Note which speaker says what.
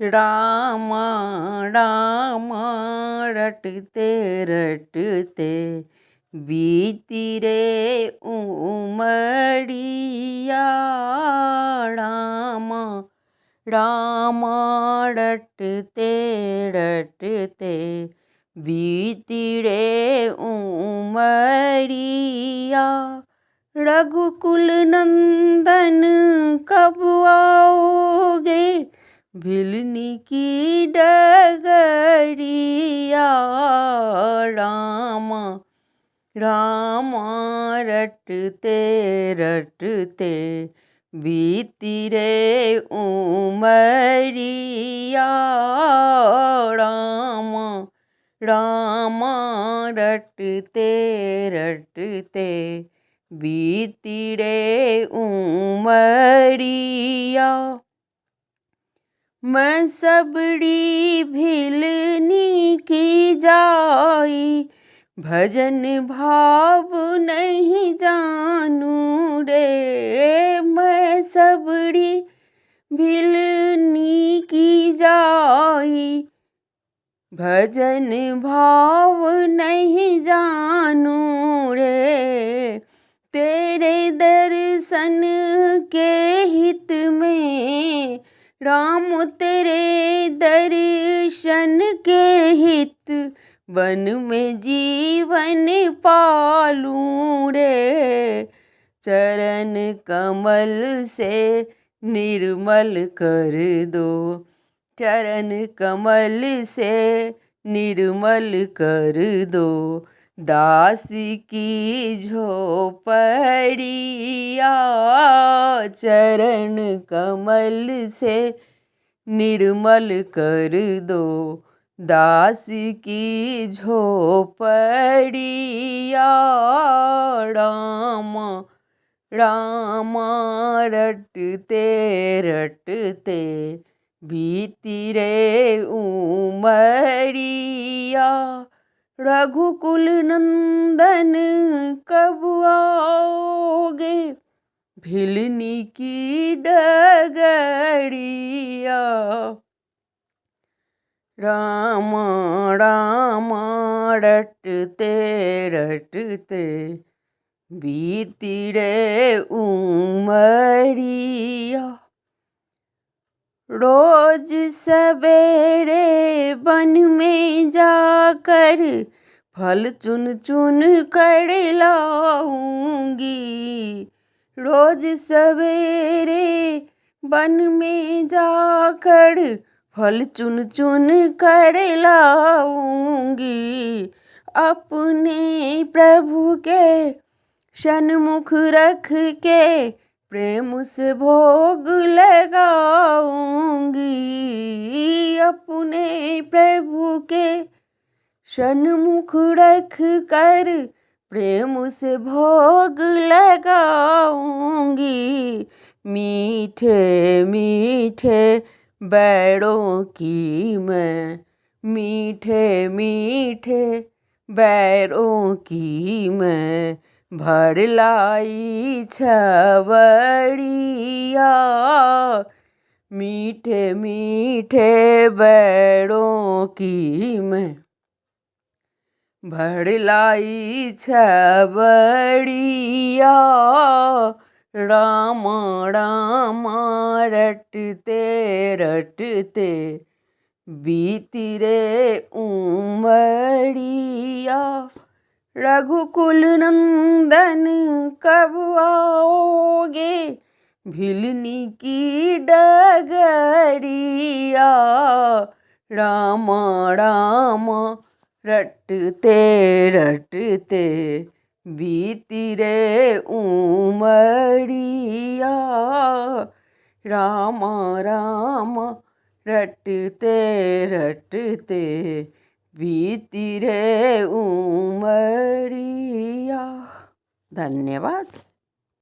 Speaker 1: रामा रामा रटते रटते बीती रे उमरिया। रामा रामा रटते रटते बीती रे उमरिया। रघुकुल नंदन कब आओगे भिलनी की डगरिया। रामा रामा रटते रटते बीती रे उमरिया। रामा रामा रटते रटते बीती रे उमरिया। मैं सबड़ी भिलनी की जाई भजन भाव नहीं जानू रे। मैं सबड़ी भिलनी की जाई भजन भाव नहीं जानू रे। तेरे दर्शन के हित में राम तेरे दर्शन के हित वन में जीवन पालूं रे। चरण कमल से निर्मल कर दो चरण कमल से निर्मल कर दो दास की झोपड़िया। चरण कमल से निर्मल कर दो दास की झोपड़िया। रामा रामा रटते रटते बीती रे उमरिया। रघुकुल नंदन कब आओगे भिलनी की डगरिया। रामा रामा रटते रटते बीती रे उमरिया। रोज सवेरे वन में जाकर फल चुन चुन कर लाऊंगी। रोज सवेरे वन में जाकर फल चुन चुन कर लाऊंगी। अपने प्रभु के सन्मुख रख के प्रेम से भोग लगाऊंगी। अपने प्रभु के सन्मुख रख कर प्रेम से भोग लगाऊंगी। मीठे मीठे बैरों की मैं मीठे मीठे बैरों की मैं भर लाई छबड़िया। मीठे मीठे बैरों की मैं भर लाई छबड़िया। रामा रामा रटते रटते बीती रे उमरिया। रघुकुल नंदन कब आओगे भिलनी की डगरिया। रामा रामा रटते रटते बीती रे उमरिया। रामा रामा रटते रटते बीती रे उमरिया। धन्यवाद।